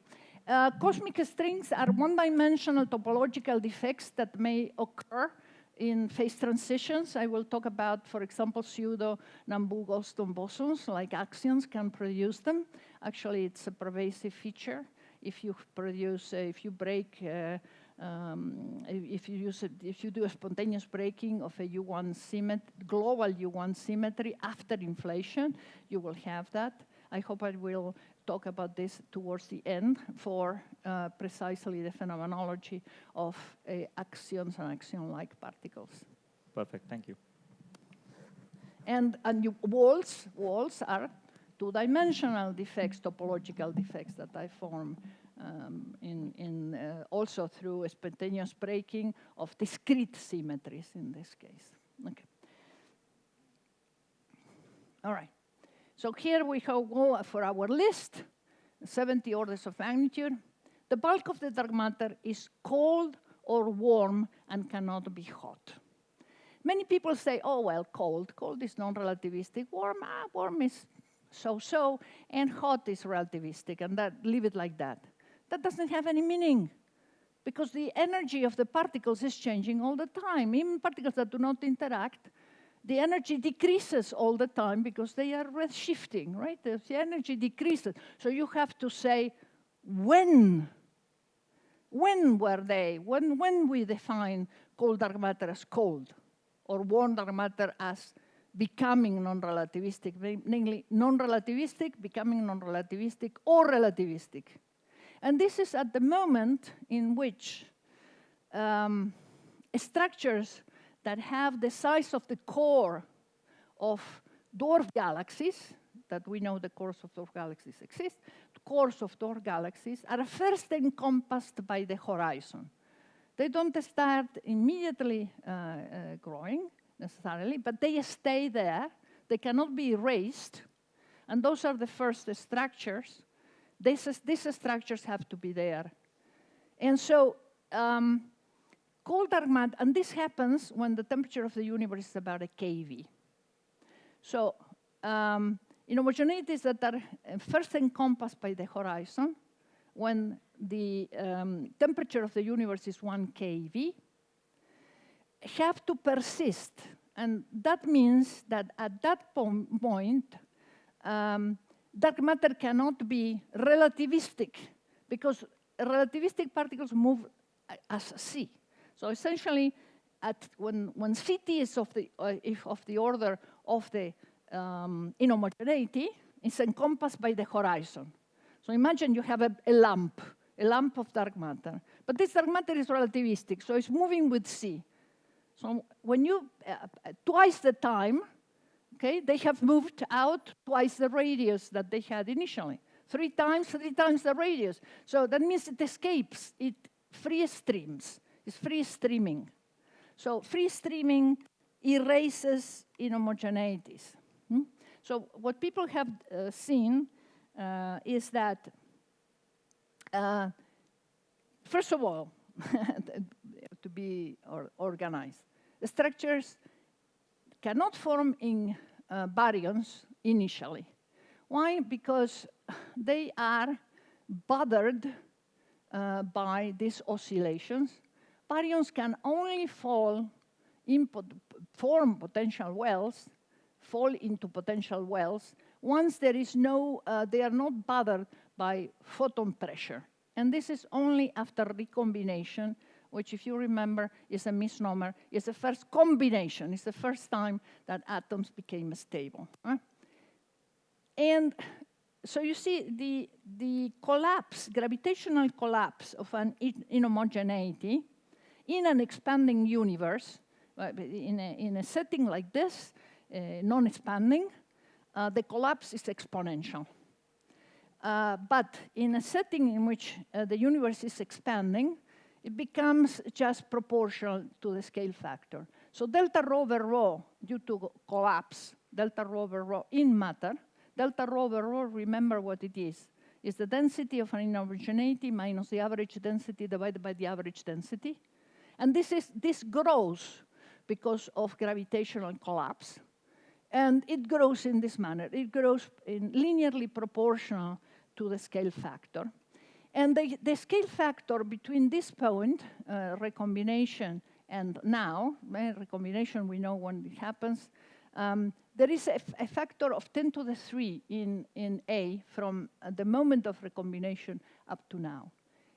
know. Cosmic strings are one-dimensional topological defects that may occur in phase transitions. I will talk about, for example, pseudo-Nambu-Goldstone bosons, like axions can produce them. Actually, it's a pervasive feature. If you produce, if you break, if you do a spontaneous breaking of a U1 symmetry, global U1 symmetry after inflation, you will have that. I hope I will talk about this towards the end for precisely the phenomenology of axions and axion-like particles. Perfect, thank you. And walls are two-dimensional defects, topological defects that I form also through a spontaneous breaking of discrete symmetries in this case. Okay. All right. So here we go for our list, 70 orders of magnitude. The bulk of the dark matter is cold or warm and cannot be hot. Many people say, oh, well, cold. Cold is non-relativistic. Warm is so-so, and hot is relativistic, and leave it like that. That doesn't have any meaning, because the energy of the particles is changing all the time. Even particles that do not interact, the energy decreases all the time because they are redshifting, right? The energy decreases. So you have to say, when were they? When we define cold dark matter as cold, or warm dark matter as becoming non-relativistic, namely non-relativistic, becoming non-relativistic, or relativistic. And this is at the moment in which structures that have the size of the core of dwarf galaxies, that we know the cores of dwarf galaxies exist, the cores of dwarf galaxies are first encompassed by the horizon. They don't start immediately growing, necessarily, but they stay there. They cannot be erased. And those are the first structures. These structures have to be there. And so cold dark matter, and this happens when the temperature of the universe is about a keV. So in homogeneities that are first encompassed by the horizon, when the temperature of the universe is 1 keV, have to persist. And that means that at that point, dark matter cannot be relativistic, because relativistic particles move as C. So essentially, when CT is of the order of the inhomogeneity, it's encompassed by the horizon. So imagine you have a lamp of dark matter. But this dark matter is relativistic, so it's moving with C. So when you, twice the time, okay, they have moved out twice the radius that they had initially. Three times the radius. So that means it escapes, it free streams. It's free streaming. So free streaming erases inhomogeneities. So what people have seen is that, first of all, to be organized, the structures cannot form in baryons initially. Why? Because they are bothered by these oscillations. Baryons can only fall form potential wells, fall into potential wells, once there is no, they are not bothered by photon pressure. And this is only after recombination, which, if you remember, is a misnomer. It's the first combination. It's the first time that atoms became stable. And so you see the collapse, gravitational collapse of an inhomogeneity in an expanding universe, in a setting like this, non-expanding, the collapse is exponential. But in a setting in which the universe is expanding, it becomes just proportional to the scale factor. So delta rho over rho, due to collapse, delta rho over rho in matter, delta rho over rho, remember what it is. It's the density of an inhomogeneity minus the average density divided by the average density. And this grows because of gravitational collapse. And it grows in this manner. It grows in linearly proportional to the scale factor. And the scale factor between this point, recombination, and now, recombination, we know when it happens, there is a factor of 10 to the 3 in A from the moment of recombination up to now.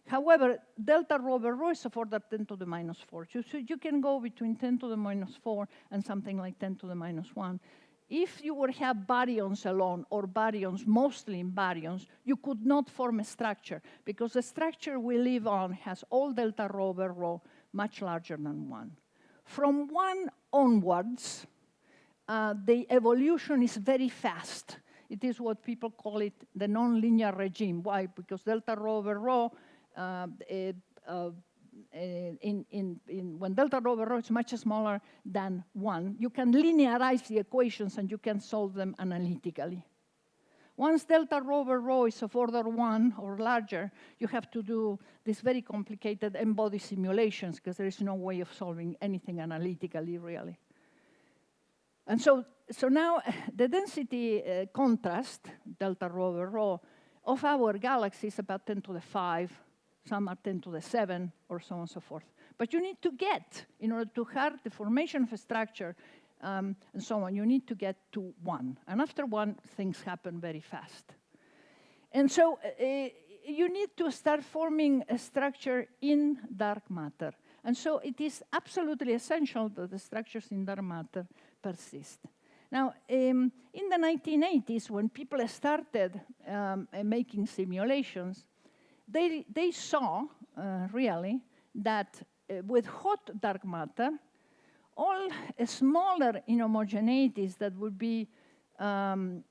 However, delta rho over rho is of order 10 to the minus 4. So you can go between 10 to the minus 4 and something like 10 to the minus 1. If you would have baryons alone, or baryons, mostly in baryons, you could not form a structure, because the structure we live on has all delta rho over rho much larger than 1. From 1 onwards, the evolution is very fast. It is what people call it the nonlinear regime. Why? Because delta rho over rho, when delta rho over rho is much smaller than 1, you can linearize the equations and you can solve them analytically. Once delta rho over rho is of order 1 or larger, you have to do these very complicated n-body simulations, because there is no way of solving anything analytically, really. And so now the density contrast, delta rho over rho, of our galaxy is about 10 to the 5. Some are 10 to the 7, or so on and so forth. But you need to get, in order to have the formation of a structure and so on, you need to get to 1. And after 1, things happen very fast. And so you need to start forming a structure in dark matter. And so it is absolutely essential that the structures in dark matter persist. Now, in the 1980s, when people started making simulations, they saw, really, that with hot dark matter, all smaller inhomogeneities that would be, the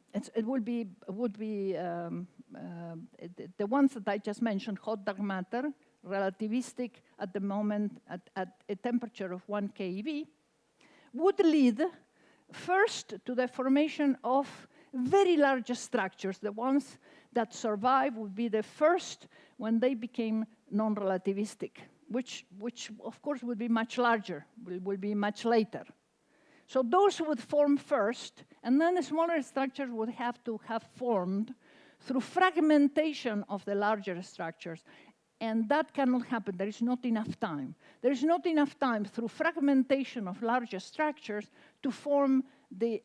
ones that I just mentioned, hot dark matter, relativistic at the moment at a temperature of 1 keV, would lead first to the formation of very large structures. The ones that survive would be the first when they became non-relativistic, which of course would be much larger, will be much later. So those would form first, and then the smaller structures would have to have formed through fragmentation of the larger structures. And that cannot happen. There is not enough time. There is not enough time through fragmentation of larger structures to form the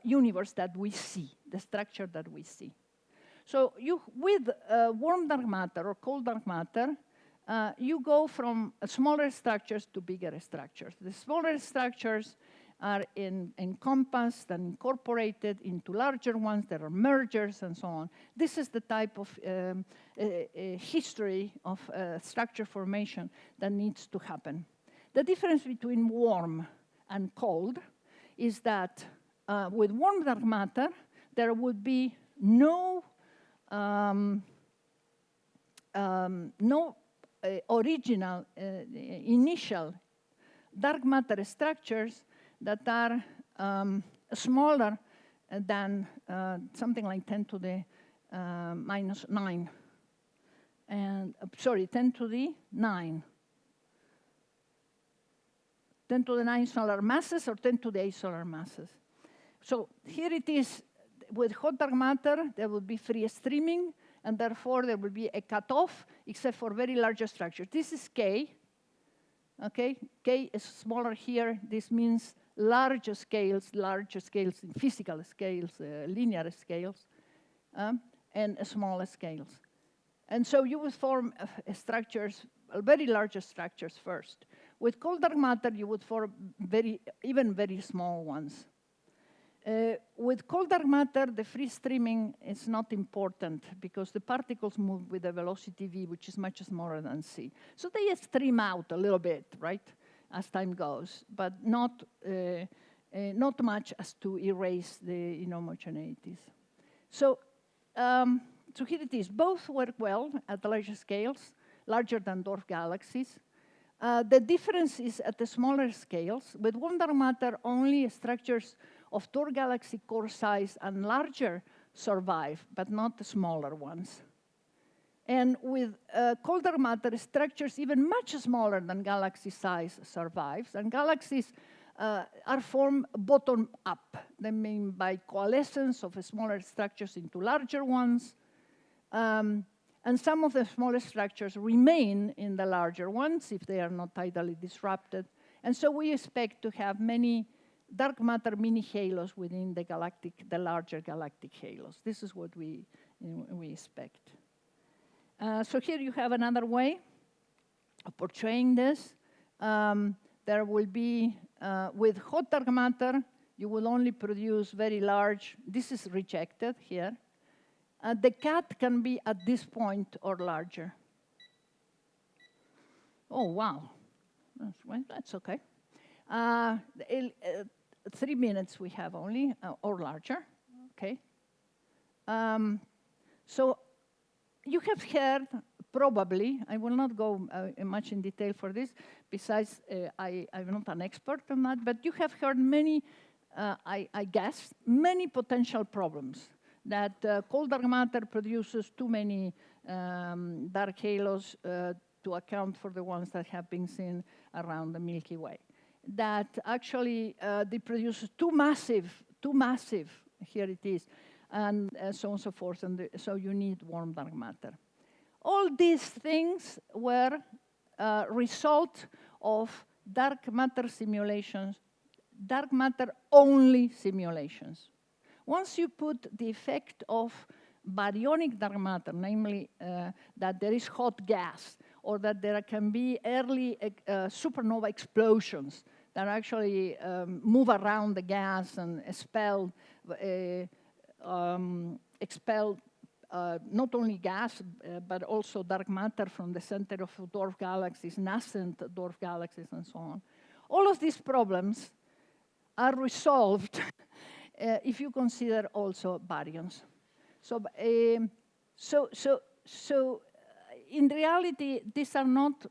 universe that we see, the structure that we see. So with warm dark matter or cold dark matter, you go from smaller structures to bigger structures. The smaller structures are encompassed and incorporated into larger ones. There are mergers and so on. This is the type of history of structure formation that needs to happen. The difference between warm and cold is that with warm dark matter, there would be no original, initial dark matter structures that are smaller than something like 10 to the minus 9. And, sorry, 10 to the 9. 10 to the 9 solar masses or 10 to the 8 solar masses. So here it is. With hot dark matter, there will be free streaming, and therefore there will be a cutoff, except for very large structures. This is K, Okay, K is smaller here. This means larger scales in physical scales, linear scales, and smaller scales. And so you would form structures, very large structures first. With cold dark matter, you would form even very small ones. With cold dark matter, the free streaming is not important because the particles move with a velocity v, which is much smaller than c. So they stream out a little bit, right, as time goes, but not much as to erase the inhomogeneities. So here it is. Both work well at the larger scales, larger than dwarf galaxies. The difference is at the smaller scales. With warm dark matter, only structures of dwarf galaxy core size and larger survive, but not the smaller ones. And with cold dark matter, structures even much smaller than galaxy size survives. And galaxies are formed bottom up. They mean by coalescence of smaller structures into larger ones. And some of the smaller structures remain in the larger ones if they are not tidally disrupted. And so we expect to have many dark matter mini halos within the larger galactic halos. This is what we expect. So here you have another way of portraying this. There will be, with hot dark matter, you will only produce very large, this is rejected here. The cat can be at this point or larger. Oh, wow. Well, that's okay. 3 minutes we have only, or larger, okay? So you have heard, probably, I will not go much in detail for this, besides I'm not an expert on that, but you have heard many, I guess, many potential problems that cold dark matter produces too many dark halos to account for the ones that have been seen around the Milky Way. That actually they produce too massive, here it is, and so on and so forth, and so you need warm dark matter. All these things were result of dark matter simulations, dark matter only simulations. Once you put the effect of baryonic dark matter, namely that there is hot gas, or that there can be early supernova explosions that actually move around the gas and expel not only gas, but also dark matter from the center of dwarf galaxies, nascent dwarf galaxies, and so on. All of these problems are resolved if you consider also baryons. So in reality, these are not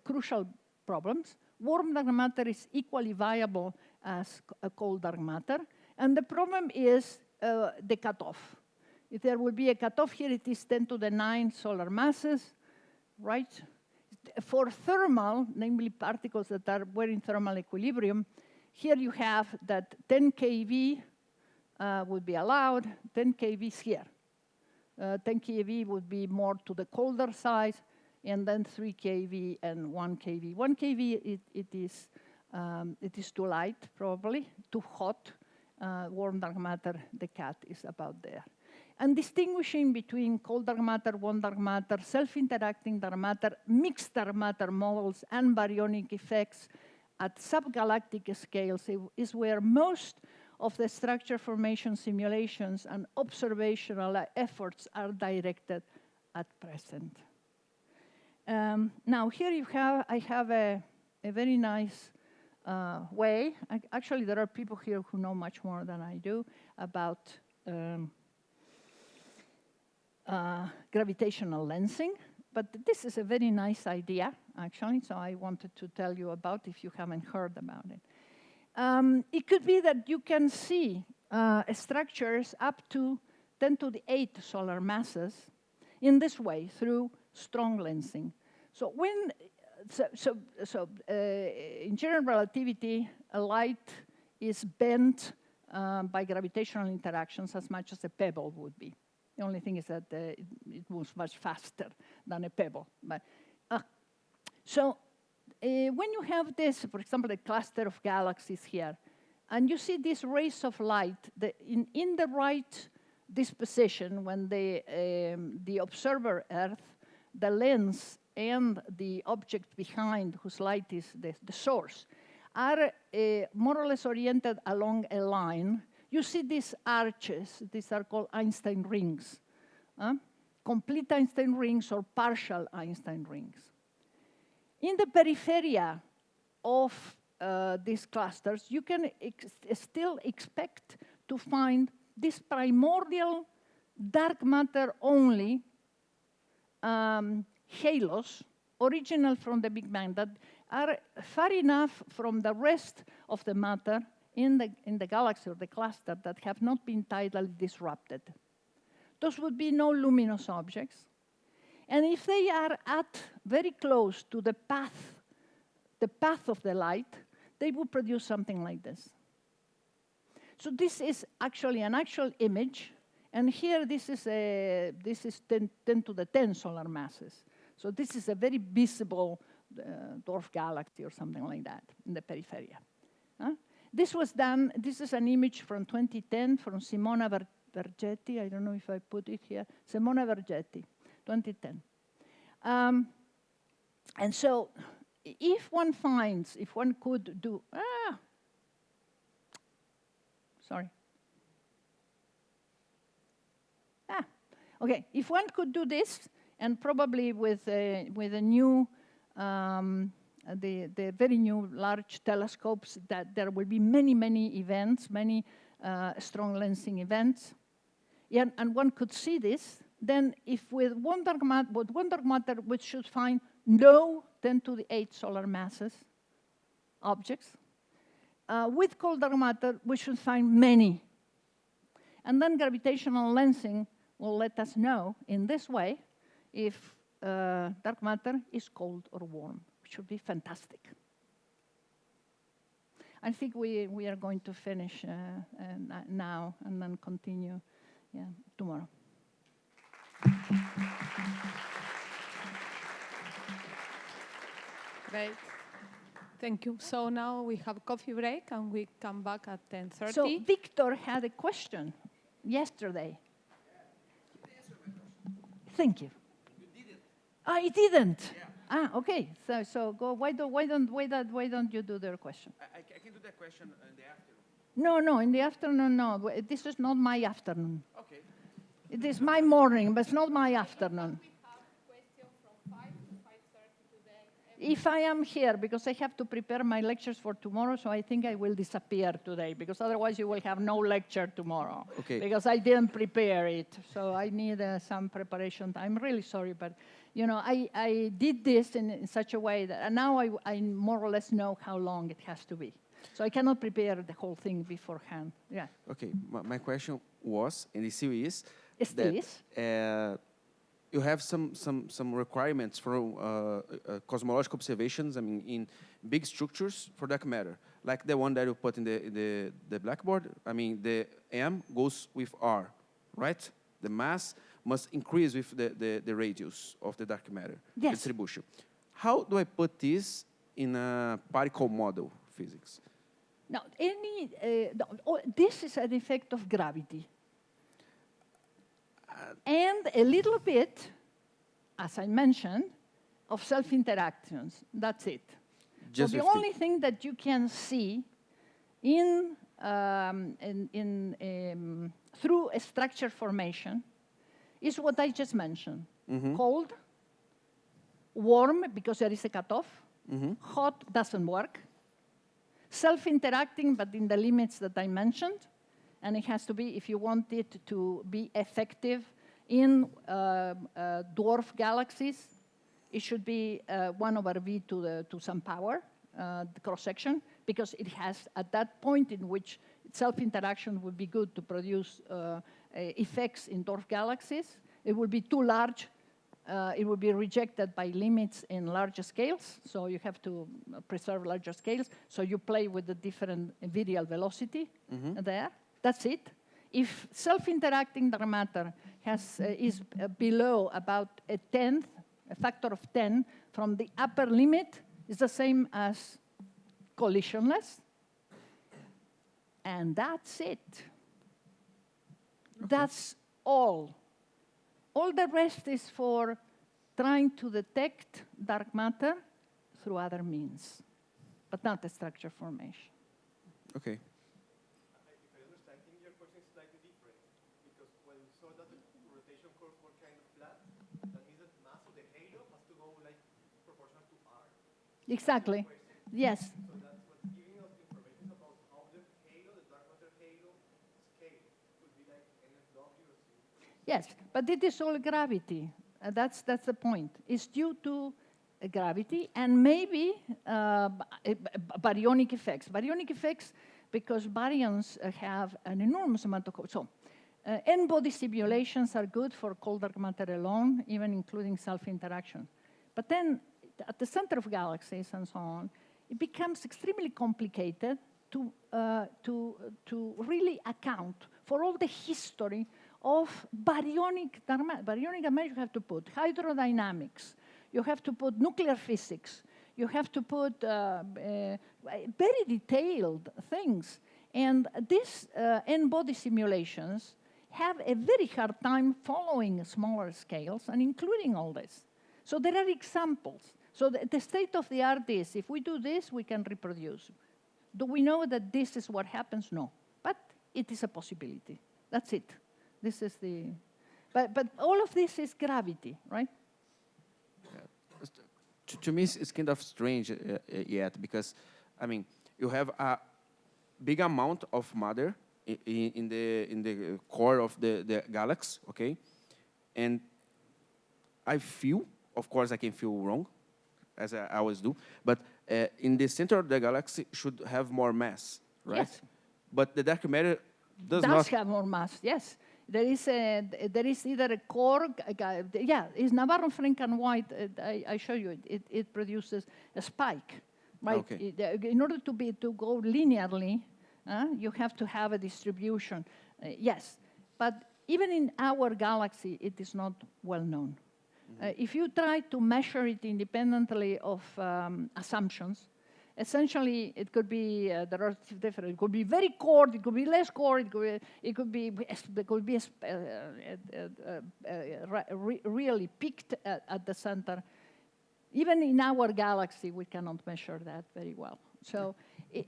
crucial problems. Warm dark matter is equally viable as cold dark matter. And the problem is the cutoff. If there will be a cutoff here, it is 10 to the 9 solar masses, right? For thermal, namely particles that were in thermal equilibrium, here you have that 10 keV would be allowed, 10 keV is here. 10 keV would be more to the colder side, and then 3 keV and 1 keV. 1 keV, it is too light, probably, too hot. Warm dark matter, the cat is about there. And distinguishing between cold dark matter, warm dark matter, self-interacting dark matter, mixed dark matter models, and baryonic effects at subgalactic scales is where most of the structure formation simulations and observational efforts are directed at present. Now here I have a very nice way. Actually, there are people here who know much more than I do about gravitational lensing, but this is a very nice idea, actually, so I wanted to tell you about if you haven't heard about it. It could be that you can see structures up to 10 to the 8 solar masses in this way through strong lensing. So in general relativity, a light is bent by gravitational interactions as much as a pebble would be. The only thing is that it moves much faster than a pebble. But, so when you have this, for example, a cluster of galaxies here, and you see these rays of light in the right disposition when the observer Earth, the lens, and the object behind whose light is the source, are more or less oriented along a line, you see these arches. These are called Einstein rings. Complete Einstein rings or partial Einstein rings. In the peripheria of these clusters, you can still expect to find this primordial dark matter only halos, original from the Big Bang, that are far enough from the rest of the matter in the galaxy or the cluster that have not been tidally disrupted. Those would be no luminous objects. And if they are very close to the path of the light, they will produce something like this. So this is actually an actual image, and here this is 10 to the 10 solar masses. So this is a very visible dwarf galaxy or something like that in the peripheria. This was done, this is an image from 2010 from Simona Vergetti. I don't know if I put it here. Simona Vergetti, 2010. And so if one could do, okay, if one could do this, and probably with a new, the very new large telescopes, that there will be many events, many strong lensing events, and one could see this, then if with one dark matter, we should find no 10 to the 8 solar masses objects. With cold dark matter, we should find many. And then gravitational lensing will let us know in this way if dark matter is cold or warm, which would be fantastic. I think we are going to finish now and then continue tomorrow. Great. Thank you. So now we have coffee break, and we come back at 10:30. So Victor had a question yesterday. Thank you. You didn't. I didn't. Yeah. Okay. So go. Why don't you do their question? I can do that question in the afternoon. No, in the afternoon, no. This is not my afternoon. Okay. It is my morning, but it's not my afternoon. We have questions from 5 to 5:30 today. If I am here, because I have to prepare my lectures for tomorrow, so I think I will disappear today, because otherwise you will have no lecture tomorrow. Okay. Because I didn't prepare it, so I need some preparation. I'm really sorry, but I did this in such a way that now I more or less know how long it has to be. So I cannot prepare the whole thing beforehand. Yeah. Okay. My question was, and it still is, you have some requirements for cosmological observations. I mean, in big structures for dark matter, like the one that you put in the blackboard. I mean, the M goes with R, right? The mass must increase with the radius of the dark matter distribution. How do I put this in a particle model physics? Now, this is an effect of gravity. And a little bit, as I mentioned, of self-interactions. That's it. So the only thing that you can see through a structure formation is what I just mentioned. Cold, warm, because there is a cutoff. Hot doesn't work. Self-interacting, but in the limits that I mentioned. And it has to be, if you want it to be effective in dwarf galaxies, it should be 1/v to some power, the cross-section, because it has, at that point in which self-interaction would be good to produce effects in dwarf galaxies, it would be too large. It would be rejected by limits in larger scales, so you have to preserve larger scales. So you play with the different virial velocity there. That's it. If self-interacting dark matter is below about a factor of 10 from the upper limit, It's the same as collisionless. And that's it. Okay. That's all. All the rest is for trying to detect dark matter through other means, but not the structure formation. Okay. If I understand, I think your question is slightly different, because when we saw that the rotation curves were kind of flat, that means that mass of the halo has to go like proportional to R. Exactly. Yes. So that's what's giving us information about how the halo, the dark matter halo, scale could be like NFW or C. Yes, but it is all gravity. That's the point. It's due to gravity and maybe baryonic effects. Baryonic effects because baryons have an enormous amount of... So n-body simulations are good for cold dark matter alone, even including self-interaction. But then at the center of galaxies and so on, it becomes extremely complicated to really account for all the history of baryonic dark matter. Baryonic dark matter, you have to put hydrodynamics, you have to put nuclear physics, you have to put very detailed things. And these n-body simulations have a very hard time following smaller scales and including all this. So there are examples. So the state of the art is, if we do this, we can reproduce. Do we know that this is what happens? No. But it is a possibility. That's it. This is the... But all of this is gravity, right? To me, it's kind of strange yet, because, I mean, you have a big amount of matter in the core of the galaxy, okay? And I feel, of course I can feel wrong, as I always do, but in the center of the galaxy should have more mass, right? Yes. But the dark matter does not have more mass, yes. There is either a core, yeah, it's Navarro, Frank, and White. I show you, it produces a spike, right? Okay. In order to go linearly, you have to have a distribution, yes. But even in our galaxy, it is not well known. If you try to measure it independently of assumptions, essentially it could be the relative difference. It could be very cored, it could be less cored, it could be really peaked at the center. Even in our galaxy, we cannot measure that very well. So,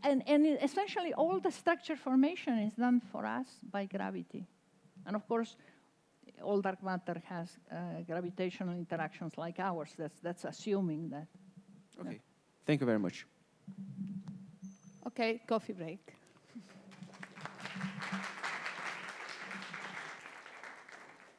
and essentially all the structure formation is done for us by gravity. And of course, all dark matter has gravitational interactions like ours. That's assuming that. Okay. Thank you very much. Okay, coffee break.